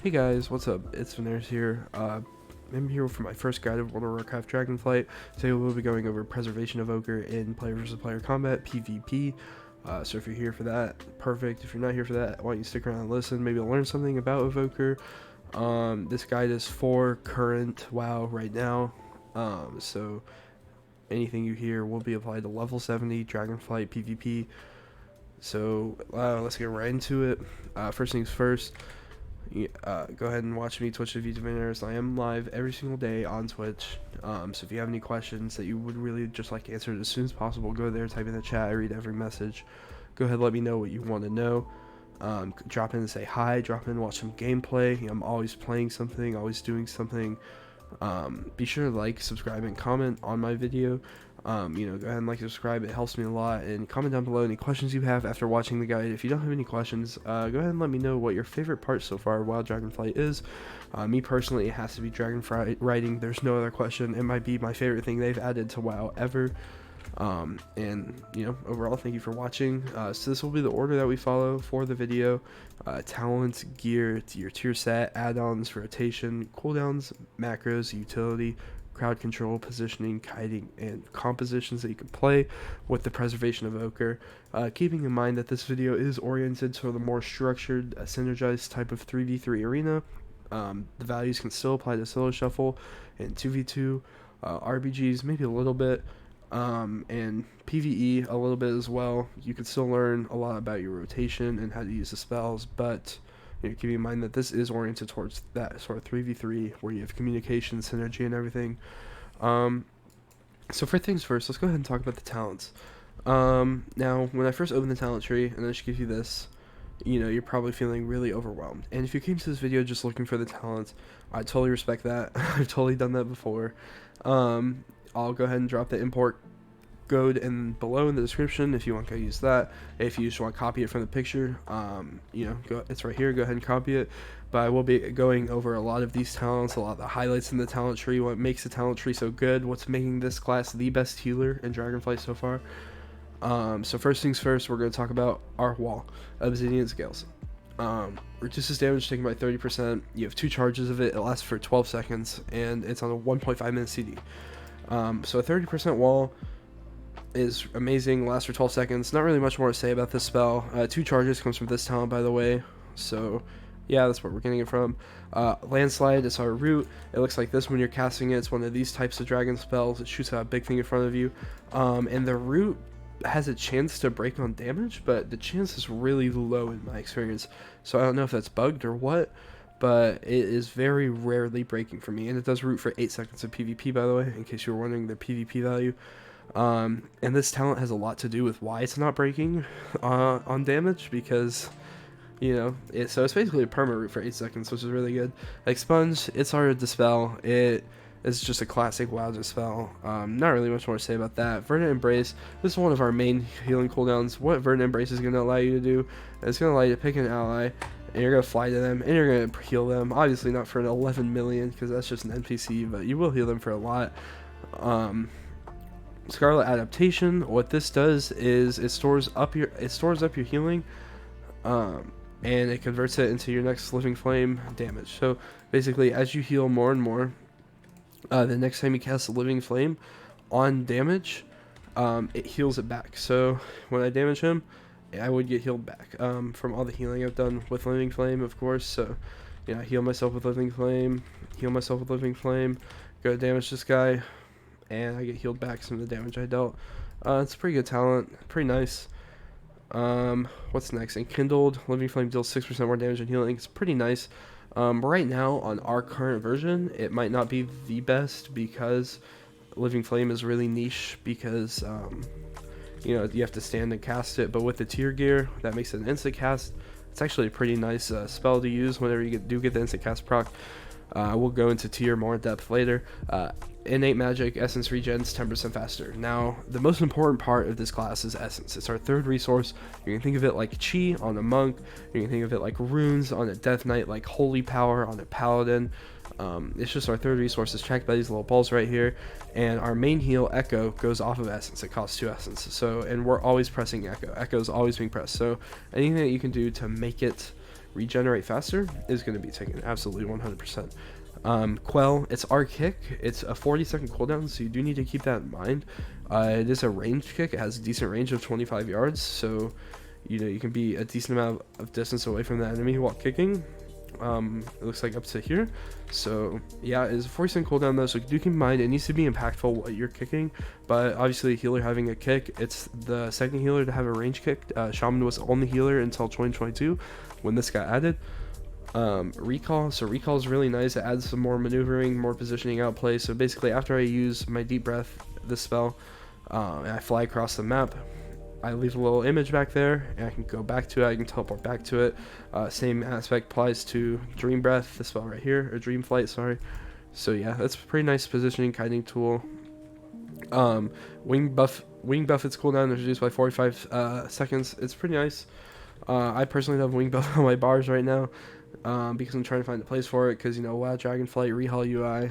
Hey guys, what's up? It's Veneers here. I'm here for my first guide of World of Warcraft Dragonflight. Today we'll be going over Preservation Evoker in player versus player combat, PvP. So if you're here for that, perfect. If you're not here for that, why don't you stick around and listen? Maybe you'll learn something about Evoker. This guide is for current WoW right now. So anything you hear will be applied to level 70 Dragonflight PvP. So let's get right into it. First things first. Go ahead and watch me Twitch TV Diviners. I am live every single day on Twitch. So if you have any questions that you would really just like answered as soon as possible, go there, type in the chat. I read every message. Go ahead, let me know what you want to know. Drop in and say hi. Drop in, watch some gameplay. I'm always playing something, always doing something. Be sure to like, subscribe, and comment on my video. Go ahead and like, subscribe, it helps me a lot, and comment down below any questions you have after watching the guide. If you don't have any questions, go ahead and let me know what your favorite part so far while Dragonflight is. Me personally, it has to be Dragonflight riding. There's no other question. It might be my favorite thing they've added to WoW ever. Overall, thank you for watching. So this will be the order that we follow for the video. Talents, gear, your tier set, add-ons, rotation, cooldowns, macros, utility, crowd control, positioning, kiting, and compositions that you can play with the Preservation Evoker. Keeping in mind that this video is oriented to the more structured, synergized type of 3v3 arena. The values can still apply to solo shuffle and 2v2, RBGs maybe a little bit, and PvE a little bit as well. You can still learn a lot about your rotation and how to use the spells, but keeping in mind that this is oriented towards that sort of 3v3 where you have communication, synergy, and everything. So for things first, let's go ahead and talk about the talents. Now, when I first opened the talent tree, and I just give you this, you're probably feeling really overwhelmed. And if you came to this video just looking for the talents, I totally respect that. I've totally done that before. I'll go ahead and drop the import code below in the description if you want to use that. If you just want to copy it from the picture, it's right here. Go ahead and copy it. But I will be going over a lot of these talents, a lot of the highlights in the talent tree, what makes the talent tree so good, what's making this class the best healer in Dragonflight so far. So first things first, we're going to talk about our wall, Obsidian Scales. Reduces damage taken by 30%. You have 2 charges of it. It lasts for 12 seconds, and it's on a 1.5 minute CD. So a 30% wall is amazing, lasts for 12 seconds. Not really much more to say about this spell. 2 charges comes from this talent, by the way. So yeah, that's where we're getting it from. Landslide is our root. It looks like this when you're casting it. It's one of these types of dragon spells. It shoots out a big thing in front of you. And the root has a chance to break on damage, but the chance is really low in my experience. So I don't know if that's bugged or what, but it is very rarely breaking for me. And it does root for 8 seconds of PvP, by the way, in case you were wondering the PvP value. And this talent has a lot to do with why it's not breaking on damage, because so it's basically a perma root for 8 seconds, which is really good. Expunge, it's our Dispel. It is just a classic WoW Dispel. Not really much more to say about that. Verdant Embrace, this is one of our main healing cooldowns. What Verdant Embrace is going to allow you to do, it's going to allow you to pick an ally, and you're going to fly to them, and you're going to heal them. Obviously not for an 11 million, because that's just an NPC, but you will heal them for a lot. Scarlet Adaptation, what this does is it stores up your healing, and it converts it into your next Living Flame damage. So basically, as you heal more and more, the next time you cast a Living Flame on damage, it heals it back. So when I damage him, I would get healed back from all the healing I've done with Living Flame, of course. So I heal myself with Living Flame, go to damage this guy, and I get healed back some of the damage I dealt. It's a pretty good talent, pretty nice. What's next? Enkindled, Living Flame deals 6% more damage and healing. It's pretty nice. Right now, on our current version, it might not be the best because Living Flame is really niche because, you have to stand and cast it. But with the tier gear, that makes it an instant cast. It's actually a pretty nice spell to use whenever you do get the instant cast proc. We'll go into tier more in depth later. Innate magic, essence regens 10% faster. Now, the most important part of this class is essence. It's our third resource. You can think of it like chi on a monk. You can think of it like runes on a death knight, like holy power on a paladin. It's just our third resource. It's tracked by these little balls right here. And our main heal, Echo, goes off of essence. It costs 2 essence. So, and we're always pressing Echo. Echo is always being pressed. So anything that you can do to make it regenerate faster is going to be taken absolutely 100%. Quell, it's our kick. It's a 40-second cooldown, so you do need to keep that in mind. It is a ranged kick. It has a decent range of 25 yards, so you can be a decent amount of distance away from the enemy while kicking. It looks like up to here. So yeah, it is a 40-second cooldown though, so do keep in mind it needs to be impactful what you're kicking. But obviously, a healer having a kick, it's the second healer to have a range kick. Shaman was the only healer until 2022 when this got added. Recall, so recall is really nice. It adds some more maneuvering, more positioning outplay. So basically, after I use my deep breath, this spell, and I fly across the map, I leave a little image back there, and I can go back to it. I can teleport back to it. Same aspect applies to Dream Breath, this spell right here, or Dream Flight, sorry. So yeah, that's a pretty nice positioning kiting tool. Wing buff its cooldown is reduced by 45 seconds. It's pretty nice. I personally have wing buff on my bars right now, because I'm trying to find a place for it, because WoW Dragonflight rehaul UI,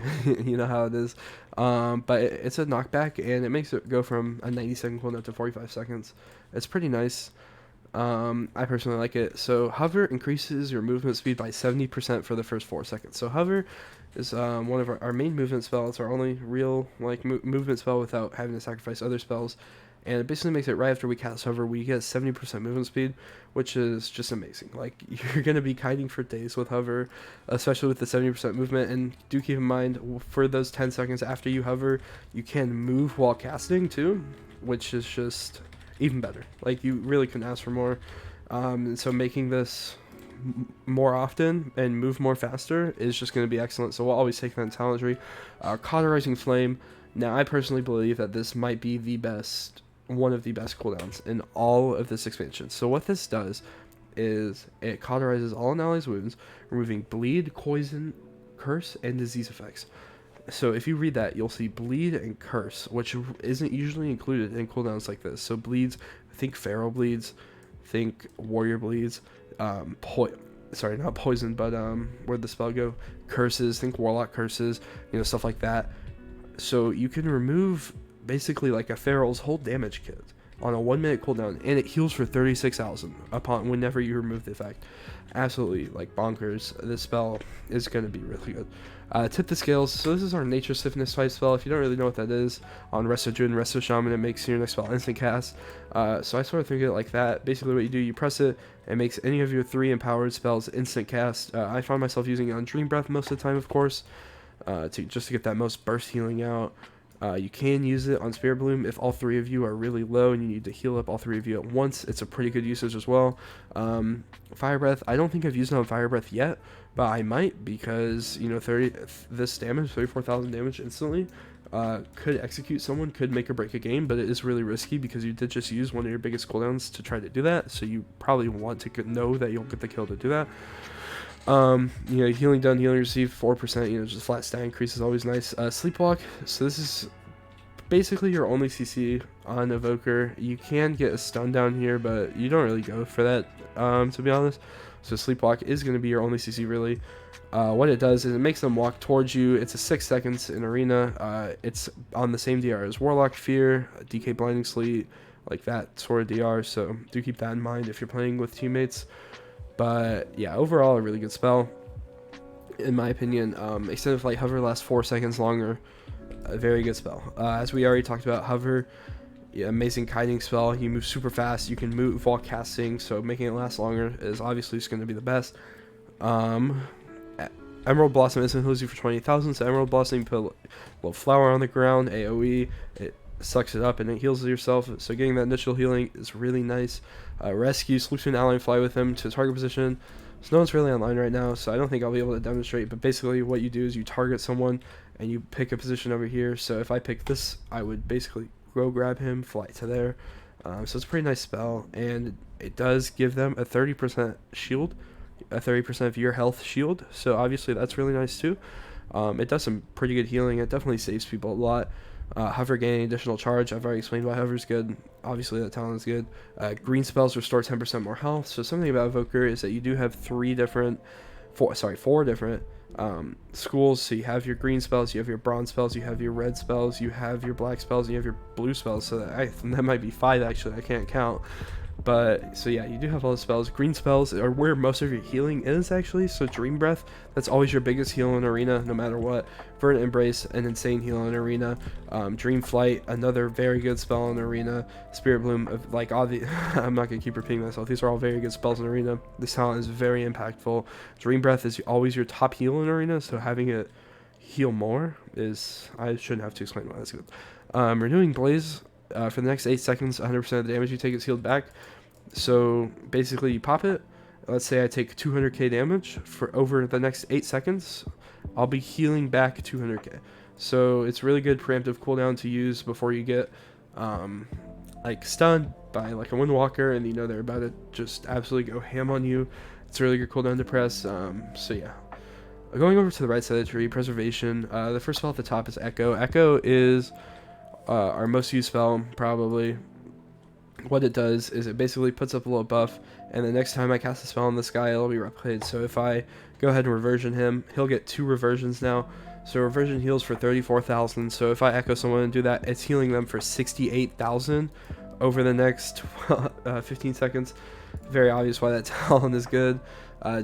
you know how it is. But it's a knockback, and it makes it go from a 90-second cooldown to 45 seconds. It's pretty nice. I personally like it. So hover increases your movement speed by 70% for the first 4 seconds. So hover is one of our main movement spells, our only real movement spell without having to sacrifice other spells. And it basically makes it right after we cast hover, we get 70% movement speed, which is just amazing. Like, you're going to be kiting for days with hover, especially with the 70% movement. And do keep in mind, for those 10 seconds after you hover, you can move while casting too, which is just even better. Like, you really couldn't ask for more. And so making this more often and move more faster is just going to be excellent. So we'll always take that in talent tree. Cauterizing Flame. Now, I personally believe that this might be one of the best cooldowns in all of this expansion. So what this does is it cauterizes all an ally's wounds, removing bleed, poison, curse, and disease effects. So if you read that, you'll see bleed and curse, which isn't usually included in cooldowns like this. So bleeds, think feral bleeds, think warrior bleeds, sorry, not poison, but where'd the spell go? Curses, think warlock curses, stuff like that. So you can remove basically like a feral's whole damage kit on a 1-minute cooldown, and it heals for 36,000 upon whenever you remove the effect. Absolutely like bonkers. This spell is going to be really good. Tip the scales. So this is our nature stiffness type spell. If you don't really know what that is, on Resto Druid and Resto Shaman, it makes your next spell instant cast. So I sort of think of it like that. Basically what you do, you press it, it makes any of your 3 empowered spells instant cast. I find myself using it on Dream Breath most of the time, of course, just to get that most burst healing out. You can use it on Spirit Bloom if all 3 of you are really low and you need to heal up all 3 of you at once. It's a pretty good usage as well. Fire Breath, I don't think I've used it on Fire Breath yet, but I might, because this damage, 34,000 damage instantly, could execute someone, could make or break a game, but it is really risky because you did just use one of your biggest cooldowns to try to do that, so you probably want to know that you'll get the kill to do that. Healing done, healing received 4%, just flat stat increase is always nice. Sleepwalk, so this is basically your only CC on Evoker. You can get a stun down here, but you don't really go for that, to be honest. So Sleepwalk is going to be your only CC, really. What it does is it makes them walk towards you. It's a 6 seconds in arena. It's on the same DR as Warlock Fear, DK Blinding Sleep, like that sort of DR, so do keep that in mind if you're playing with teammates. But yeah, overall a really good spell, in my opinion. Extended Flight Hover lasts 4 seconds longer. A very good spell. As we already talked about, Hover, amazing kiting spell. You move super fast. You can move while casting, so making it last longer is obviously just going to be the best. Emerald Blossom instantly heals you for 20,000. So Emerald Blossom, you put a little flower on the ground, AoE, it sucks it up and it heals yourself. So getting that initial healing is really nice. Rescue, salute an ally and fly with him to a target position. So no one's really online right now, so I don't think I'll be able to demonstrate, but basically what you do is you target someone and you pick a position over here. So if I pick this, I would basically go grab him, fly to there. So it's a pretty nice spell, and it does give them a 30% shield, a 30% of your health shield, so obviously that's really nice too. It does some pretty good healing. It definitely saves people a lot. Hover gaining additional charge. I've already explained why Hover's good. Obviously that talent is good. Green spells restore 10% more health. So something about Evoker is that you do have four different schools. So you have your green spells, you have your bronze spells, you have your red spells, you have your black spells, and you have your blue spells. So that might be 5 actually. I can't count. But so yeah, you do have all the spells. Green spells are where most of your healing is actually. So Dream Breath, that's always your biggest heal in arena, no matter what. Verdant Embrace, an insane heal in arena. Dream Flight, another very good spell in arena. Spirit Bloom, like I'm not gonna keep repeating myself. These are all very good spells in arena. This talent is very impactful. Dream Breath is always your top heal in arena, so having it heal more is, I shouldn't have to explain why that's good. Renewing Blaze. For the next 8 seconds, 100% of the damage you take is healed back. So basically, you pop it. Let's say I take 200k damage for over the next 8 seconds. I'll be healing back 200k. So it's really good preemptive cooldown to use before you get like stunned by like a Windwalker, and you know they're about to just absolutely go ham on you. It's a really good cooldown to press. So yeah. Going over to the right side of the tree, Preservation. The first spell at the top is Echo. Echo is our most used spell, probably. What it does is it basically puts up a little buff, and the next time I cast a spell in the sky, it'll be replicated. So if I go ahead and reversion him, he'll get 2 reversions now. So reversion heals for 34,000. So if I echo someone and do that, it's healing them for 68,000 over the next 15 seconds. Very obvious why that talent is good.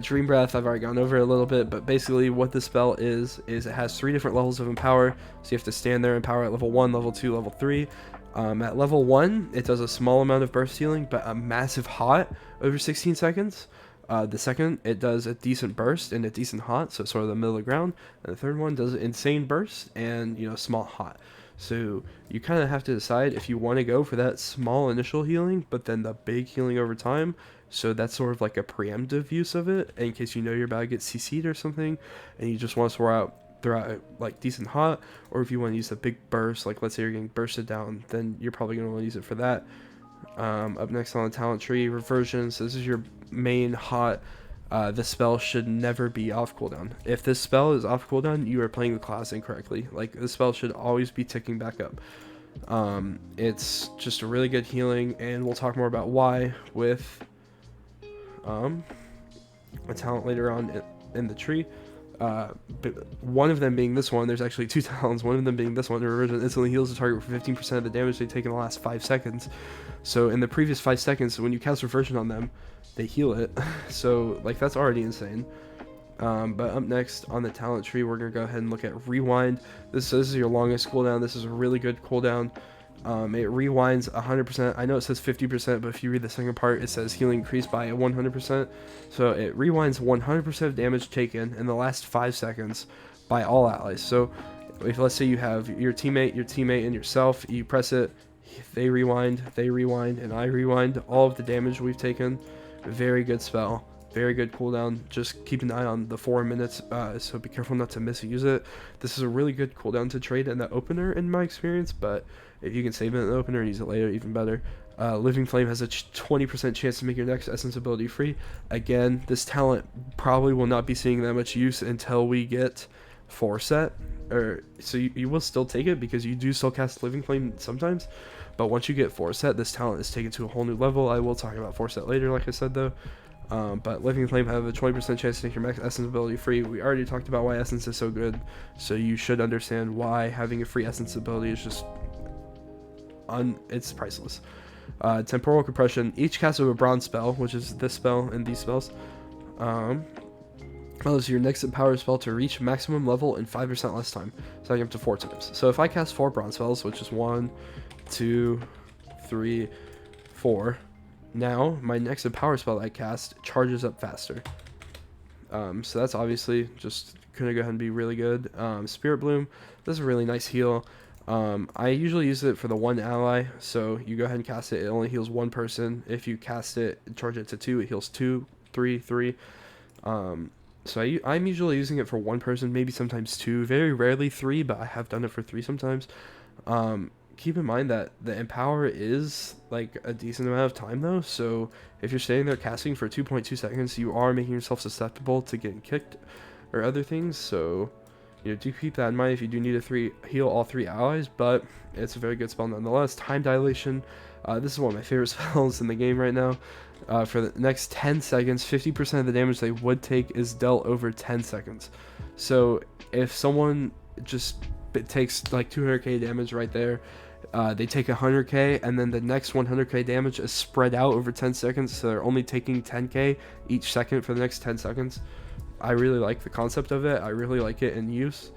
Dream Breath, I've already gone over it a little bit, but basically what the spell is it has 3 different levels of Empower. So you have to stand there, Empower at level 1, level 2, level 3. At level 1, it does a small amount of burst healing, but a massive hot over 16 seconds. The second, it does a decent burst and a decent hot, so it's sort of the middle of the ground. And the third one does an insane burst and, you know, small hot. So you kind of have to decide if you want to go for that small initial healing, but then the big healing over time. So that's sort of like a preemptive use of it, in case you know you're about to get CC'd or something, and you just want to throw out like decent hot, or if you want to use a big burst, like let's say you're getting bursted down, then you're probably going to want to use it for that. Up next on the talent tree, Reversion. So this is your main hot. The spell should never be off cooldown. If this spell is off cooldown, you are playing the class incorrectly. Like, the spell should always be ticking back up. It's just a really good healing, and we'll talk more about why with a talent later on in the tree. But one of them being this one, there's actually 2 talents. One of them being this one, Reversion instantly heals the target for 15% of the damage they take in the last 5 seconds. So in the previous 5 seconds, when you cast Reversion on them, they heal it. So like, that's already insane. But up next on the talent tree, we're gonna go ahead and look at Rewind. This is your longest cooldown. This is a really good cooldown. It rewinds 100%. I know it says 50%, but if you read the second part, it says healing increased by 100%. So it rewinds 100% of damage taken in the last 5 seconds by all allies. So if, let's say you have your teammate, and yourself, you press it, they rewind, and I rewind all of the damage we've taken. Very good spell. Very good cooldown. Just keep an eye on the 4 minutes, so be careful not to misuse it. This is a really good cooldown to trade in the opener in my experience, but if you can save it in the opener and use it later, even better. Living Flame has a 20% chance to make your next essence ability free. Again, this talent probably will not be seeing that much use until we get 4 set. So you will still take it, because you do still cast Living Flame sometimes. But once you get 4 set, this talent is taken to a whole new level. I will talk about 4 set later, like I said though. But Living Flame have a 20% chance to make your max essence ability free. We already talked about why essence is so good, so you should understand why having a free essence ability is just it's priceless. Temporal Compression. Each cast of a bronze spell, which is this spell and these spells, allows your next empowered spell to reach maximum level in 5% less time, so up to 4 times. So if I cast 4 bronze spells, which is 1, 2, 3, 4. Now, my next empower spell that I cast charges up faster. So that's obviously just going to go ahead and be really good. Spirit Bloom, this is a really nice heal. I usually use it for the 1 ally, so you go ahead and cast it. It only heals 1 person. If you cast it, charge it to 2, it heals 2, 3, 3. So I'm usually using it for 1 person, maybe sometimes 2, very rarely 3, but I have done it for 3 sometimes. Keep in mind that the empower is like a decent amount of time though, so if you're standing there casting for 2.2 seconds, you are making yourself susceptible to getting kicked or other things. So, you know, do keep that in mind if you do need to heal all 3 allies, but it's a very good spell nonetheless. Time Dilation. This is one of my favorite spells in the game right now. For the next 10 seconds, 50% of the damage they would take is dealt over 10 seconds. So if someone just takes like 200k damage right there, They take 100k, and then the next 100k damage is spread out over 10 seconds, so they're only taking 10k each second for the next 10 seconds. I really like the concept of it. I really like it in use.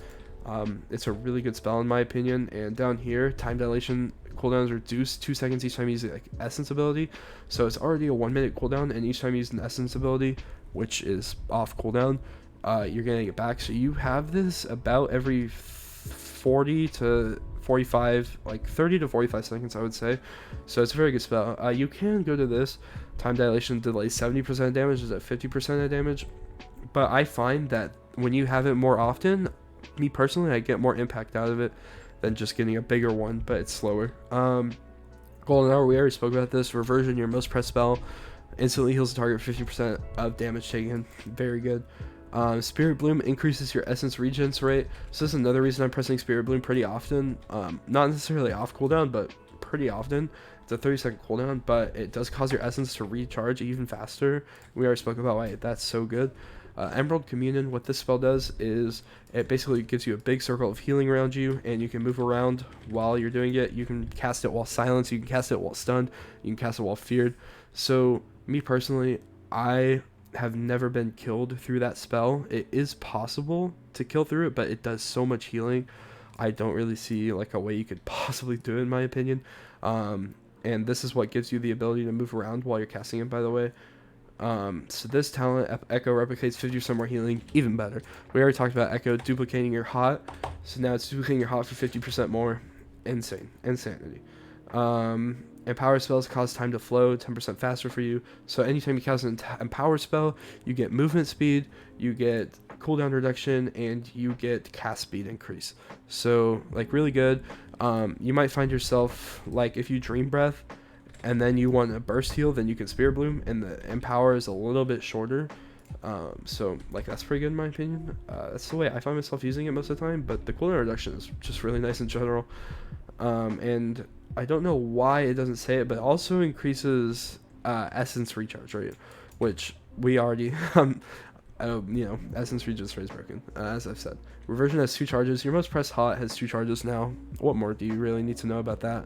It's a really good spell in my opinion. And down here, time dilation cooldowns reduced 2 seconds each time you use like essence ability, so it's already a 1 minute cooldown, and each time you use an essence ability, which is off cooldown, you're getting it back. So you have this about every 40 to 45, like 30 to 45 seconds, I would say. So it's a very good spell. You can go to this. Time dilation delays 70% of damage, is at 50% of damage. But I find that when you have it more often, me personally, I get more impact out of it than just getting a bigger one, but it's slower. Golden Hour, we already spoke about this. Reversion, your most pressed spell, instantly heals the target 50% of damage taken. Very good. Spirit Bloom increases your essence regens rate. So this is another reason I'm pressing Spirit Bloom pretty often. Not necessarily off cooldown, but pretty often. It's a 30-second cooldown, but it does cause your essence to recharge even faster. We already spoke about why that's so good. Emerald Communion, what this spell does is it basically gives you a big circle of healing around you, and you can move around while you're doing it. You can cast it while silenced, you can cast it while stunned, you can cast it while feared. So me personally, I have never been killed through that spell. It is possible to kill through it, but it does so much healing. I don't really see like a way you could possibly do it, in my opinion. And this is what gives you the ability to move around while you're casting it, by the way. So this talent, Echo, replicates 50% more healing, even better. We already talked about Echo duplicating your hot, so now it's duplicating your hot for 50% more. Insane. Insanity. Empower spells cause time to flow 10% faster for you. So anytime you cast an empower spell, you get movement speed, you get cooldown reduction, and you get cast speed increase. So like really good. You might find yourself like if you Dream Breath and then you want a burst heal, then you can Spirit Bloom, and the empower is a little bit shorter. So like that's pretty good in my opinion. That's the way I find myself using it most of the time, but the cooldown reduction is just really nice in general. And I don't know why it doesn't say it, but it also increases essence recharge rate, which we already essence recharge rate is broken, as I've said. Reversion has 2 charges. Your most pressed hot has 2 charges now. What more do you really need to know about that?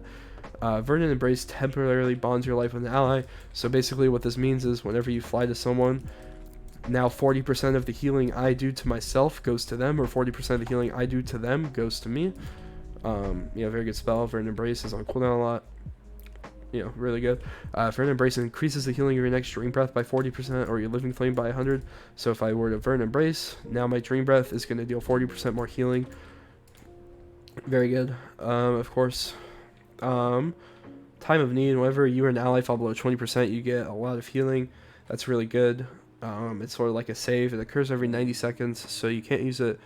Verdant Embrace temporarily bonds your life with an ally. So basically what this means is whenever you fly to someone, now 40% of the healing I do to myself goes to them, or 40% of the healing I do to them goes to me. Very good spell. Verdant Embrace is on cooldown a lot. Really good. Verdant Embrace increases the healing of your next Dream Breath by 40%, or your Living Flame by 100. So if I were to Verdant Embrace, now my Dream Breath is going to deal 40% more healing. Very good. Of course. Time of Need, whenever you or an ally fall below 20%, you get a lot of healing. That's really good. It's sort of like a save. It occurs every 90 seconds, so you can't use it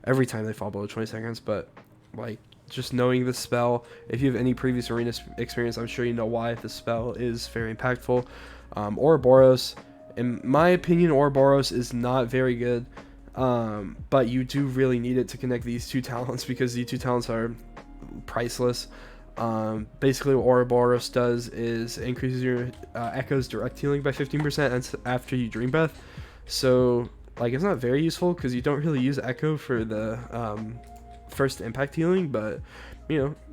every time they fall below 20 seconds, but like just knowing this spell, if you have any previous arena experience, I'm sure you know why this spell is very impactful. Ouroboros, in my opinion, Ouroboros is not very good, but you do really need it to connect these 2 talents, because these 2 talents are priceless. Basically what Ouroboros does is increases your Echo's direct healing by 15% after you Dream Breath. So like it's not very useful because you don't really use Echo for the first impact healing, but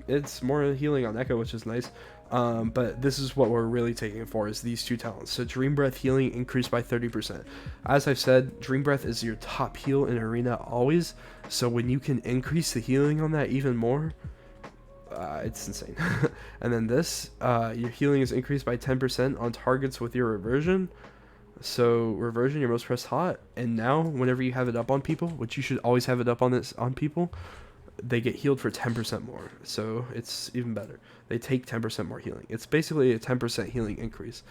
it's more healing on Echo, which is nice. But this is what we're really taking it for, is these 2 talents. So Dream Breath healing increased by 30%. As I've said, Dream Breath is your top heal in arena always, so when you can increase the healing on that even more, it's insane. And then this, your healing is increased by 10% on targets with your reversion. So reversion, your most pressed hot, and now whenever you have it up on people, which you should always have it up on people, they get healed for 10% more. So it's even better. They take 10% more healing. It's basically a 10% healing increase.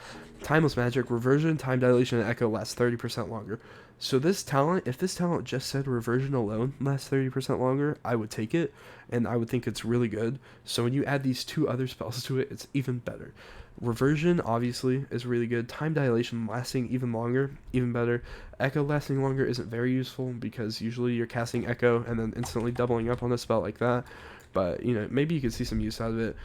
Timeless Magic, reversion, time dilation, and echo lasts 30% longer. So this talent, if this talent just said reversion alone lasts 30% longer, I would take it, and I would think it's really good. So when you add these 2 other spells to it, it's even better. Reversion obviously is really good. Time dilation lasting even longer, even better. Echo lasting longer isn't very useful because usually you're casting Echo and then instantly doubling up on a spell like that. But maybe you could see some use out of it.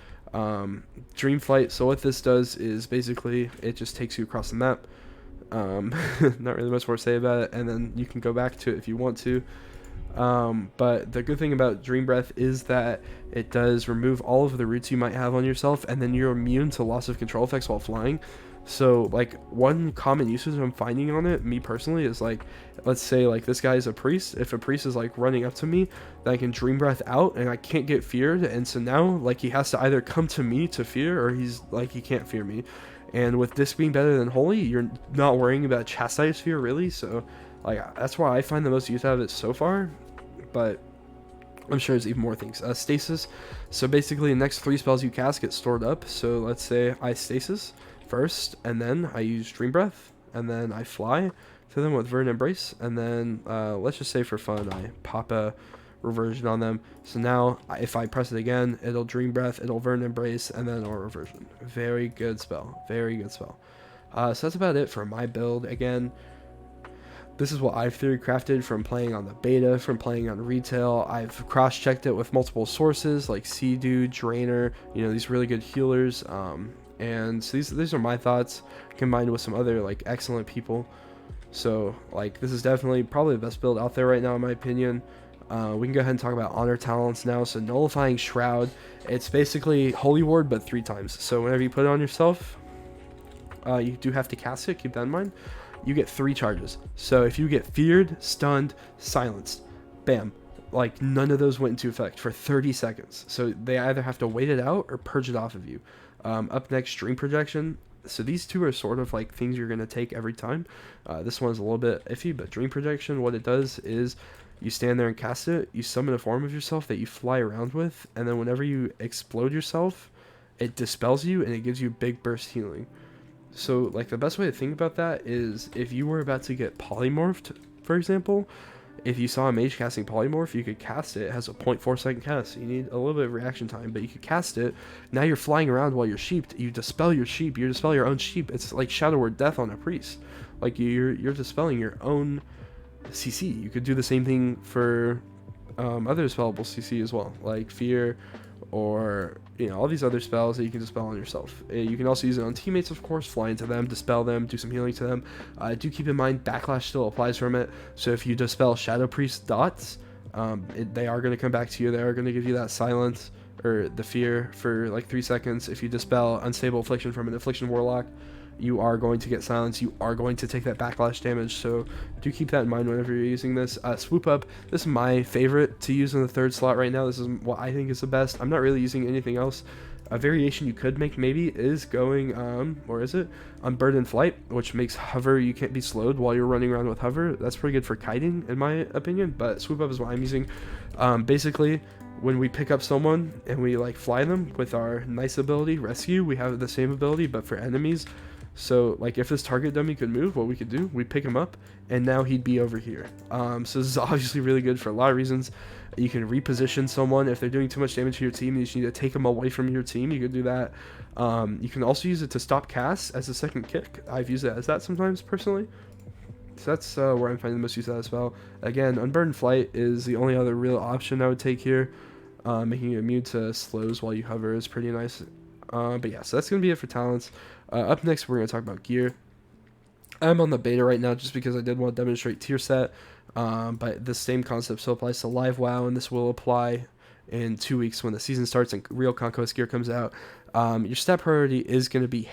Dream Flight. So what this does is basically it just takes you across the map. Not really much more to say about it, and then you can go back to it if you want to. But the good thing about Dream Breath is that it does remove all of the roots you might have on yourself, and then you're immune to loss of control effects while flying. So like one common usage I'm finding on it, me personally, is like, let's say like this guy is a priest. If a priest is like running up to me, then I can Dream Breath out and I can't get feared. And so now like he has to either come to me to fear, or he's like he can't fear me. And with this being better than holy, you're not worrying about chastise fear really. So like that's why I find the most use out of it so far. But I'm sure there's even more things. Stasis. So basically the next 3 spells you cast get stored up. So let's say I stasis first, and then I use Dream Breath, and then I fly to them with Verdant Embrace, and then let's just say for fun I pop a reversion on them. So now if I press it again, it'll Dream Breath, it'll Verdant Embrace, and then it'll reversion. Very good spell. Very good spell. So that's about it for my build. Again, this is what I've theory crafted from playing on the beta, from playing on retail. I've cross-checked it with multiple sources like Sea-Doo, Drainer, you know, these really good healers. And so these are my thoughts combined with some other like excellent people. So like this is definitely probably the best build out there right now in my opinion. We can go ahead and talk about honor talents now. So nullifying shroud, it's basically holy ward but 3 times. So whenever you put it on yourself, you do have to cast it, keep that in mind. You get 3 charges. So if you get feared, stunned, silenced, bam, like none of those went into effect for 30 seconds. So they either have to wait it out or purge it off of you. Up next, Dream Projection. So these 2 are sort of like things you're going to take every time. This one's a little bit iffy, but Dream Projection, what it does is you stand there and cast it, you summon a form of yourself that you fly around with, and then whenever you explode yourself, it dispels you and it gives you big burst healing. So like the best way to think about that is if you were about to get polymorphed, for example, if you saw a mage casting polymorph, you could cast it. It has a 0.4 second cast. So you need a little bit of reaction time, but you could cast it. Now you're flying around while you're sheeped. You dispel your sheep. You dispel your own sheep. It's like Shadow Word Death on a priest. Like you're dispelling your own CC. You could do the same thing for other spellable CC as well, like Fear, or you know all these other spells that you can dispel on yourself. You can also use it on teammates, of course, fly into them, dispel them, do some healing to them. Do keep in mind backlash still applies from it, so if you dispel Shadow Priest dots, they are going to come back to you. They are going to give you that silence or the fear for like 3 seconds. If you dispel Unstable Affliction from an Affliction Warlock, you are going to get silence. You are going to take that backlash damage, so do keep that in mind whenever you're using this. Swoop Up, this is my favorite to use in the 3rd slot right now. This is what I think is the best. I'm not really using anything else. A variation you could make maybe is going, or is it? Unburdened Flight, which makes hover, you can't be slowed while you're running around with hover. That's pretty good for kiting in my opinion, but Swoop Up is what I'm using. Basically, when we pick up someone and we like fly them with our nice ability, Rescue, we have the same ability, but for enemies. So like if this target dummy could move, what we could do, we pick him up and now he'd be over here. So this is obviously really good for a lot of reasons. You can reposition someone if they're doing too much damage to your team and you just need to take them away from your team. You could do that. You can also use it to stop casts as a second kick. I've used it as that sometimes personally. So that's where I'm finding the most use of that spell. Again, Unburdened Flight is the only other real option I would take here. Making you immune to slows while you hover is pretty nice. But yeah, so that's going to be it for talents. Up next, we're going to talk about gear. I'm on the beta right now just because I did want to demonstrate tier set, but the same concept still applies to live WoW, and this will apply in 2 weeks when the season starts and real Conquest gear comes out. Your stat priority is going to be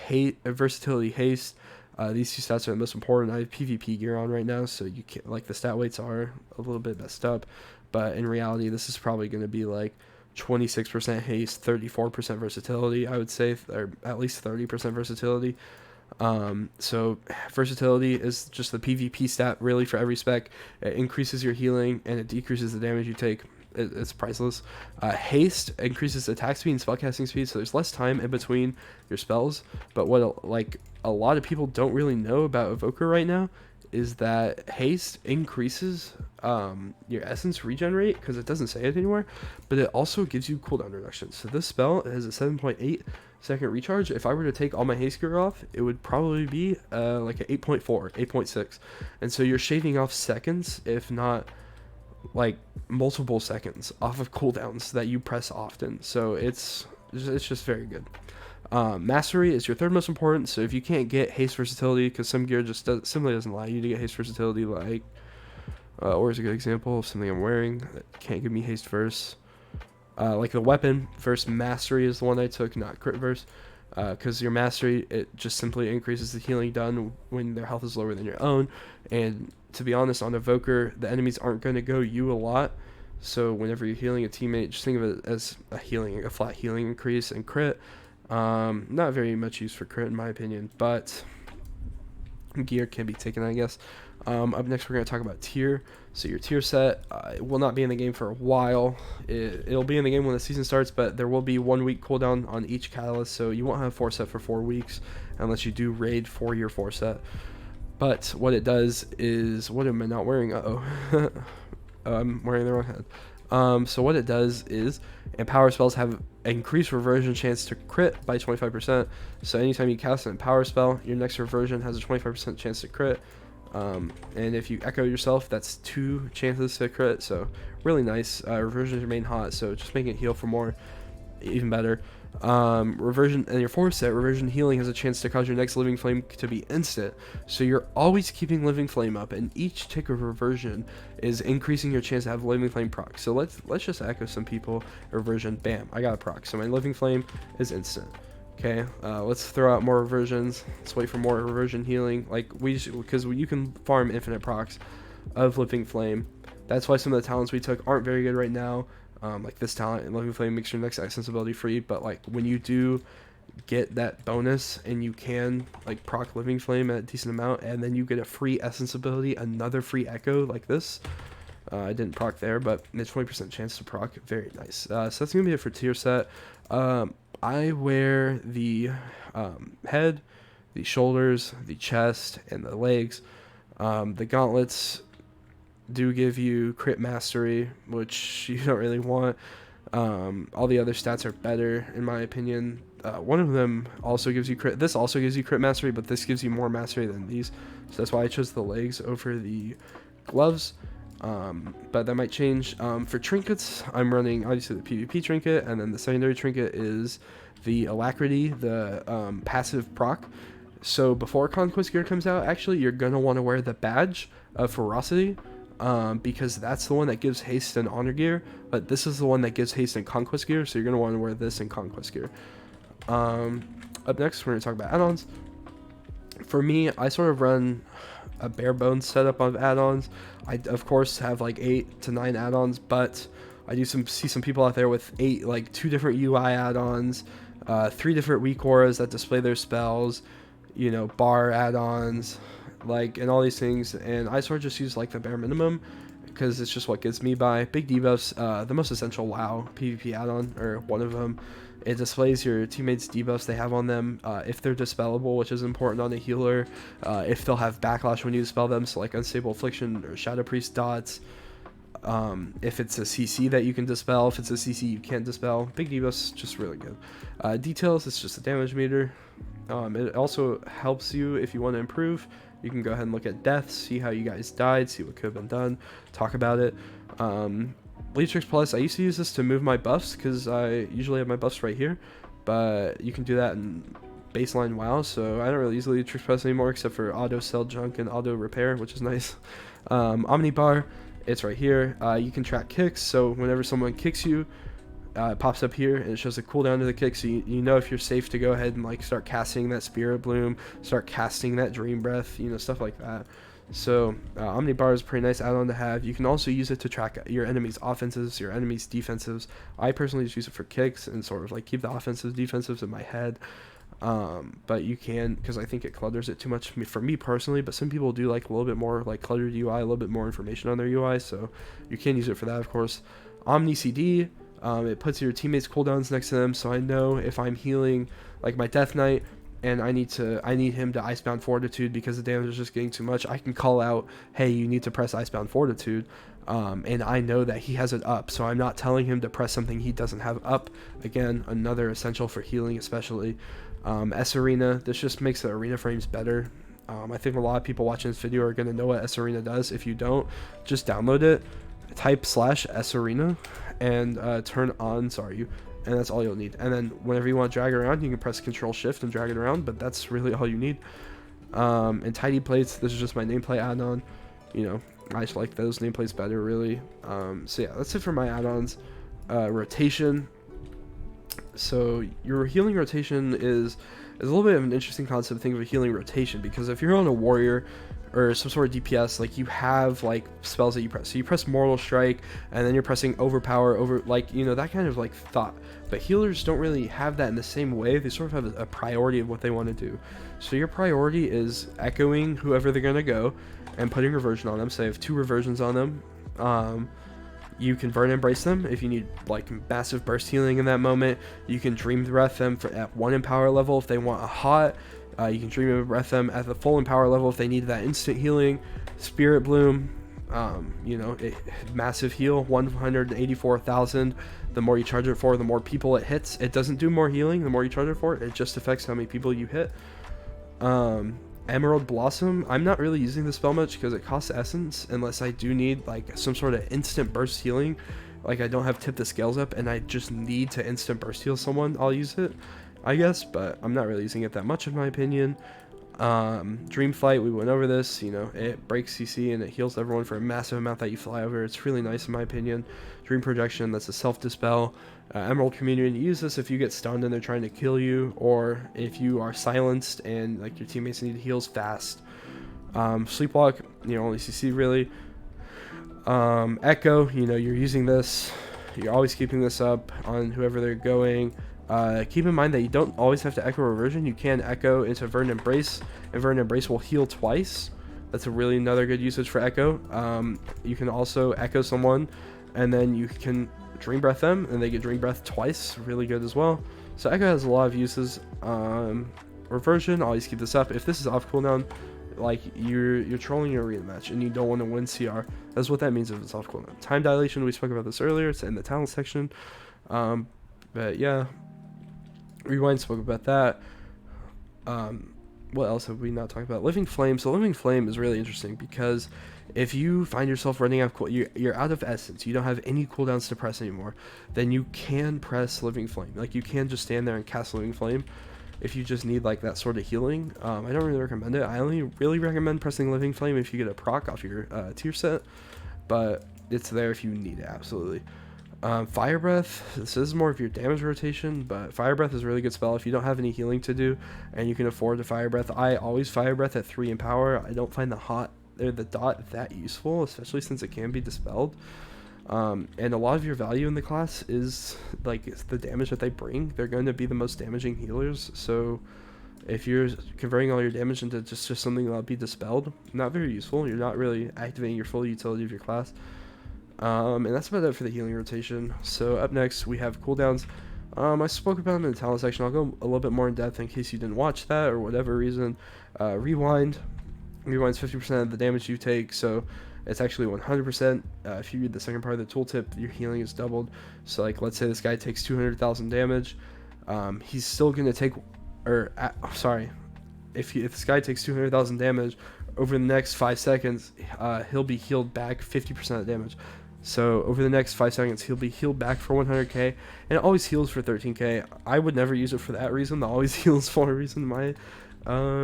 versatility, haste. These 2 stats are the most important. I have PvP gear on right now, so you can't, like the stat weights are a little bit messed up, but in reality, this is probably going to be like 26% haste, 34% versatility, I would say, or at least 30% versatility. So versatility is just the PvP stat really for every spec. It increases your healing and it decreases the damage you take. It's priceless. Haste increases attack speed and spellcasting speed, so there's less time in between your spells. But what like a lot of people don't really know about Evoker right now is that haste increases your essence regenerate, because it doesn't say it anywhere, but it also gives you cooldown reduction. So this spell has a 7.8 second recharge. If I were to take all my haste gear off, it would probably be like an 8.4, 8.6, and so you're shaving off seconds, if not like multiple seconds, off of cooldowns that you press often. So it's just very good. Mastery is your 3rd most important, so if you can't get haste versatility, because some gear just simply doesn't allow you to get haste versatility, like Or is a good example of something I'm wearing that can't give me haste verse. Like the weapon verse mastery is the one I took, not crit verse. Because your mastery, it just simply increases the healing done when their health is lower than your own. And to be honest, on Evoker, the enemies aren't going to go you a lot. So whenever you're healing a teammate, just think of it as a flat healing increase and crit. Not very much use for crit in my opinion, but gear can be taken, I guess. Up next, we're going to talk about tier. So your tier set will not be in the game for a while. It'll be in the game when the season starts, but there will be 1 week cooldown on each catalyst, so you won't have 4 set for 4 weeks unless you do raid for your 4 set. But what it does is, what am I not wearing? I'm wearing the wrong head. So what it does is, empower spells have increased reversion chance to crit by 25%. So anytime you cast an empower spell, your next reversion has a 25% chance to crit. And if you echo yourself, that's 2 chances to crit, so really nice. Reversions remain hot, so just making it heal for more, even better. Reversion and your 4 set, reversion healing has a chance to cause your next living flame to be instant, so you're always keeping living flame up, and each tick of reversion is increasing your chance to have living flame proc. So let's just echo some people. Reversion, bam, I got a proc, so my living flame is instant. Okay, let's throw out more reversions. Let's wait for more reversion healing. Like, because you can farm infinite procs of living flame. That's why some of the talents we took aren't very good right now. Like this talent, living flame makes your next essence ability free. But like when you do get that bonus and you can like proc living flame at a decent amount, and then you get a free essence ability, another free echo like this. I didn't proc there, but it's 20% chance to proc. Very nice. So that's gonna be it for tier set. I wear the head, the shoulders, the chest, and the legs. The gauntlets do give you crit mastery, which you don't really want. All the other stats are better, in my opinion. One of them also gives you crit. This also gives you crit mastery, but this gives you more mastery than these. So that's why I chose the legs over the gloves. But that might change. For trinkets, I'm running obviously the PvP trinket, and then the secondary trinket is the alacrity, the passive proc. So before conquest gear comes out, actually you're gonna want to wear the badge of ferocity, because that's the one that gives haste and honor gear, but this is the one that gives haste and conquest gear, so you're gonna want to wear this in conquest gear. Up next, we're gonna talk about add-ons. For me, I sort of run a bare bones setup of add-ons. I of course have like 8 to 9 add-ons, but I do see some people out there with 2 different UI add-ons, 3 different weak auras that display their spells, you know, bar add-ons, and all these things, and I sort of just use like the bare minimum because it's just what gets me by. Big debuffs, the most essential WoW PvP add-on, or one of them. It displays your teammates' debuffs they have on them, if they're dispellable, which is important on a healer, if they'll have backlash when you dispel them, so like Unstable Affliction or Shadow Priest dots, if it's a CC that you can dispel, if it's a CC you can't dispel. Big debuffs, just really good. Details, it's just a damage meter. It also helps you if you want to improve. You can go ahead and look at deaths, see how you guys died, see what could have been done, talk about it. Leatrix Plus, I used to use this to move my buffs because I usually have my buffs right here, but you can do that in baseline WoW, so I don't really use Leatrix Plus anymore except for auto sell junk and auto repair, which is nice. Omnibar, it's right here. You can track kicks, so whenever someone kicks you, it pops up here and it shows the cooldown to the kick, so you know if you're safe to go ahead and like start casting that Spirit Bloom, start casting that Dream Breath, you know, stuff like that. So Omnibar is a pretty nice add-on to have. You can also use it to track your enemy's offenses, your enemy's defensives. I personally just use it for kicks and sort of like keep the offensives, defensives in my head. But you can, because I think it clutters it too much for me personally, but some people do like a little bit more like cluttered UI, a little bit more information on their UI, so you can use it for that, of course. Omni CD, it puts your teammates' cooldowns next to them, so I know if I'm healing like my Death Knight and I need him to Icebound Fortitude because the damage is just getting too much, I can call out, hey, you need to press Icebound Fortitude, and I know that he has it up, so I'm not telling him to press something he doesn't have up. Again, another essential for healing especially. S-Arena, this just makes the arena frames better. I think a lot of people watching this video are going to know what S-Arena does. If you don't, just download it, type /S-Arena, and turn on Zaryu, and that's all you'll need. And then whenever you want to drag it around, you can press Control-Shift and drag it around, but that's really all you need. And Tidy Plates, this is just my nameplate add-on. You know, I just like those nameplates better, really. So yeah, that's it for my add-ons. Rotation. So your healing rotation is a little bit of an interesting concept to think of a healing rotation, because if you're on a warrior or some sort of DPS, like, you have like spells that you press. So you press Mortal Strike, and then you're pressing Overpower, like, you know, that kind of like thought. But healers don't really have that in the same way. They sort of have a priority of what they want to do. So your priority is echoing whoever they're gonna go and putting reversion on them. So they have 2 reversions on them. You can Burn Embrace them if you need like massive burst healing in that moment. You can Dream Breath them at 1 Empower level if they want a hot. You can Dream Breath them at the full Empower level if they need that instant healing. Spirit Bloom, you know, massive heal, 184,000. The more you charge it for, the more people it hits. It doesn't do more healing the more you charge it for. It just affects how many people you hit. Emerald Blossom, I'm not really using the spell much because it costs essence, unless I do need like some sort of instant burst healing. Like, I don't have Tip the Scales up and I just need to instant burst heal someone, I'll use it, I guess, but I'm not really using it that much in my opinion. Dream Flight, we went over this, you know, it breaks CC and it heals everyone for a massive amount that you fly over. It's really nice in my opinion. Dream Projection, that's a self dispel. Emerald Communion, you use this if you get stunned and they're trying to kill you, or if you are silenced and like your teammates need heals fast. Sleepwalk, you know, only CC really. Echo, you know, you're using this, you're always keeping this up on whoever they're going. Keep in mind that you don't always have to echo reversion. You can echo into Verdant Embrace, and Verdant Embrace will heal twice. That's a really another good usage for echo. You can also echo someone, and then you can Dream Breath them, and they get Dream Breath twice. Really good as well. So echo has a lot of uses. Reversion, always keep this up. If this is off cooldown, like, you're trolling your arena match and you don't want to win CR. That's what that means if it's off cooldown. Time Dilation, we spoke about this earlier. It's in the talent section. But yeah. Rewind, spoke about that. What else have we not talked about? Living Flame. So Living Flame is really interesting because if you find yourself running out of you're out of essence, you don't have any cooldowns to press anymore, then you can press Living Flame. Like, you can just stand there and cast Living Flame if you just need like that sort of healing. I don't really recommend it. I only really recommend pressing Living Flame if you get a proc off your tier set, but it's there if you need it, absolutely. Fire Breath, this is more of your damage rotation, but Fire Breath is a really good spell if you don't have any healing to do and you can afford to Fire Breath. I always Fire Breath at 3 in power. I don't find the dot that useful, especially since it can be dispelled. And a lot of your value in the class is like the damage that they bring. They're going to be the most damaging healers, so if you're converting all your damage into just something that'll be dispelled, not very useful. You're not really activating your full utility of your class. And that's about it for the healing rotation. So up next we have cooldowns. I spoke about them in the talent section. I'll go a little bit more in depth in case you didn't watch that or whatever reason. Rewind's 50% of the damage you take, so it's actually 100%. If you read the second part of the tooltip, your healing is doubled. So like, let's say this guy takes 200,000 damage, he's still gonna take, if this guy takes 200,000 damage over the next 5 seconds, he'll be healed back 50% of the damage. So over the next 5 seconds, he'll be healed back for 100k, and it always heals for 13k. I would never use it for that reason. It always heals for a reason, in my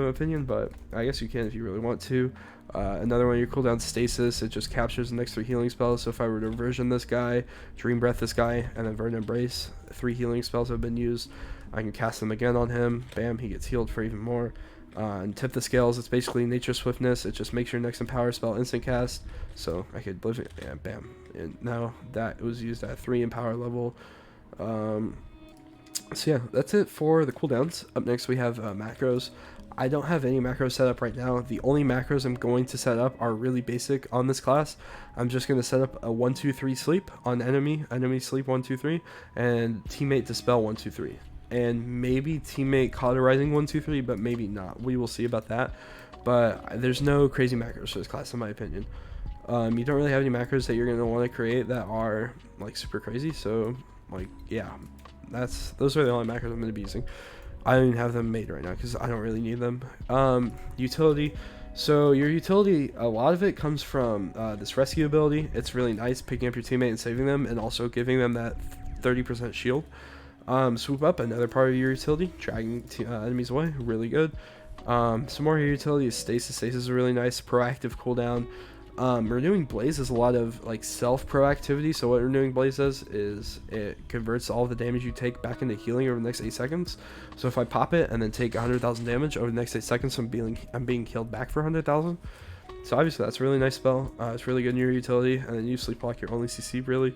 opinion, but I guess you can if you really want to. Another one, your cooldown Stasis. It just captures the next 3 healing spells. So if I were to reversion this guy, Dream Breath this guy, and then Verdant Embrace, 3 healing spells have been used. I can cast them again on him. Bam, he gets healed for even more. And Tip the Scales, it's basically Nature Swiftness. It just makes your next Empower spell instant cast. So I could live it, yeah, bam. And now that was used at 3 Empower level. So yeah, that's it for the cooldowns. Up next we have macros. I don't have any macros set up right now. The only macros I'm going to set up are really basic on this class. I'm just going to set up a 1-2-3 sleep on enemy sleep 1-2-3, and teammate dispel 1-2-3. And maybe teammate cauterizing 1-2-3, but maybe not. We will see about that. But there's no crazy macros for this class in my opinion. You don't really have any macros that you're going to want to create that are like super crazy. So like, yeah, those are the only macros I'm going to be using. I don't even have them made right now because I don't really need them. Utility. So your utility, a lot of it comes from this rescue ability. It's really nice, picking up your teammate and saving them, and also giving them that 30% shield. Swoop up, another part of your utility, dragging enemies away, really good. Some more of your utility is Stasis. Stasis is a really nice proactive cooldown. Renewing Blaze is a lot of like self proactivity. So what Renewing Blaze does is it converts all the damage you take back into healing over the next 8 seconds. So if I pop it and then take 100,000 damage over the next 8 seconds, I'm being healed back for 100,000. So obviously that's a really nice spell. It's really good in your utility, and then you sleep block your only CC really,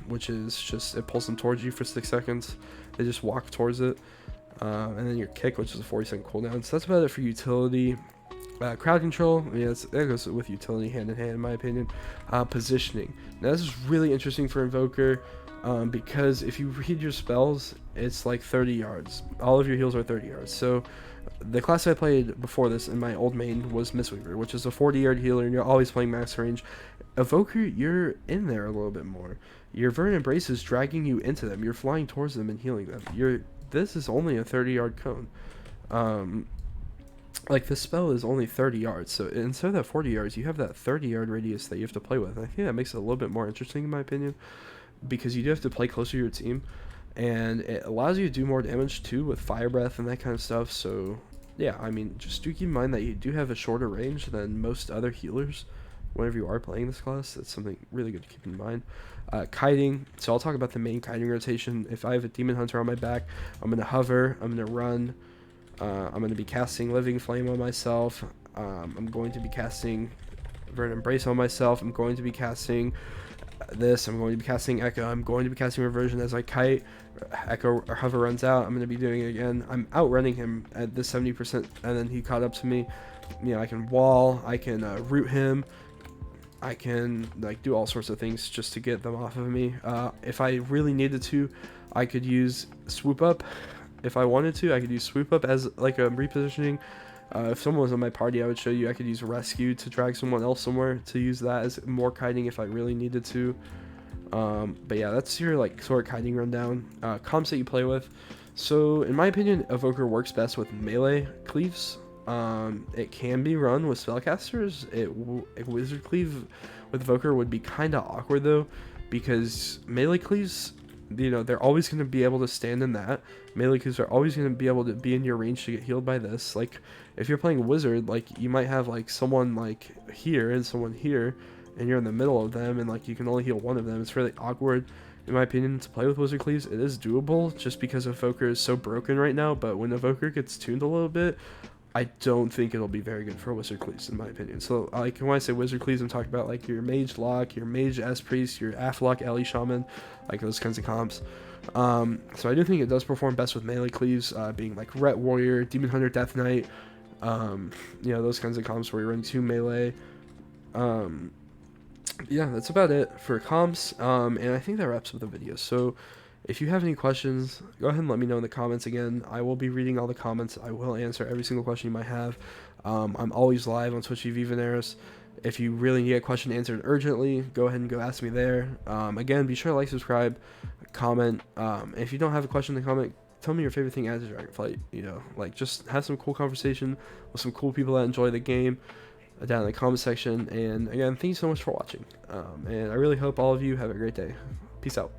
which is just it pulls them towards you for 6 seconds. They just walk towards it, and then your kick, which is a 40-second cooldown. So that's about it for utility. Crowd control, yeah, that goes with utility hand in hand in my opinion. Positioning. Now this is really interesting for Invoker, because if you read your spells, it's like 30 yards. All of your heals are 30 yards. So the class I played before this in my old main was Mistweaver, which is a 40-yard healer, and you're always playing max range. Evoker, you're in there a little bit more. Your Verdant Embrace is dragging you into them. You're flying towards them and healing them. This is only a 30-yard cone. Like, this spell is only 30 yards, so instead of that 40 yards, you have that 30-yard radius that you have to play with. And I think that makes it a little bit more interesting, in my opinion, because you do have to play closer to your team, and it allows you to do more damage, too, with Fire Breath and that kind of stuff. So, yeah, I mean, just do keep in mind that you do have a shorter range than most other healers whenever you are playing this class. That's something really good to keep in mind. Kiting, so I'll talk about the main kiting rotation. If I have a Demon Hunter on my back, I'm going to hover, I'm going to run, I'm going to be casting Living Flame on myself. I'm going to be casting Verdant Embrace on myself. I'm going to be casting this. I'm going to be casting Echo. I'm going to be casting Reversion as I kite. Echo or Hover runs out. I'm going to be doing it again. I'm outrunning him at the 70%, and then he caught up to me. You know, I can wall. I can root him. I can like do all sorts of things just to get them off of me. If I really needed to, I could use Swoop Up. If I wanted to, I could use Swoop Up as like a repositioning. If someone was on my party, I would show you I could use Rescue to drag someone else somewhere, to use that as more kiting if I really needed to. But yeah, that's your like sort of kiting rundown. Comps that you play with. So in my opinion, Evoker works best with melee cleaves. It can be run with spellcasters. Wizard cleave with Evoker would be kind of awkward though, because melee cleaves, you know, they're always going to be able to stand in that. Melee cleaves are always going to be able to be in your range to get healed by this. Like, if you're playing Wizard, like, you might have, like, someone, like, here and someone here, and you're in the middle of them, and, like, you can only heal one of them. It's really awkward, in my opinion, to play with Wizard cleaves. It is doable, just because Evoker is so broken right now, but when Evoker gets tuned a little bit, I don't think it'll be very good for Wizard cleaves, in my opinion. So, like, when I say Wizard cleaves, I'm talking about, like, your Mage Lock, your Mage S-Priest, your Aflock Ellie Shaman, like, those kinds of comps. So I do think it does perform best with melee cleaves, being, like, Ret Warrior, Demon Hunter, Death Knight, you know, those kinds of comps where you're running 2 melee. Yeah, that's about it for comps, and I think that wraps up the video. So, if you have any questions, go ahead and let me know in the comments. Again, I will be reading all the comments. I will answer every single question you might have. I'm always live on Twitch TV Veneris. If you really need a question answered urgently, go ahead and go ask me there. Again, be sure to like, subscribe, comment. If you don't have a question in the comment, tell me your favorite thing as a Dragonflight. You know, like, just have some cool conversation with some cool people that enjoy the game down in the comment section. And again, thank you so much for watching. And I really hope all of you have a great day. Peace out.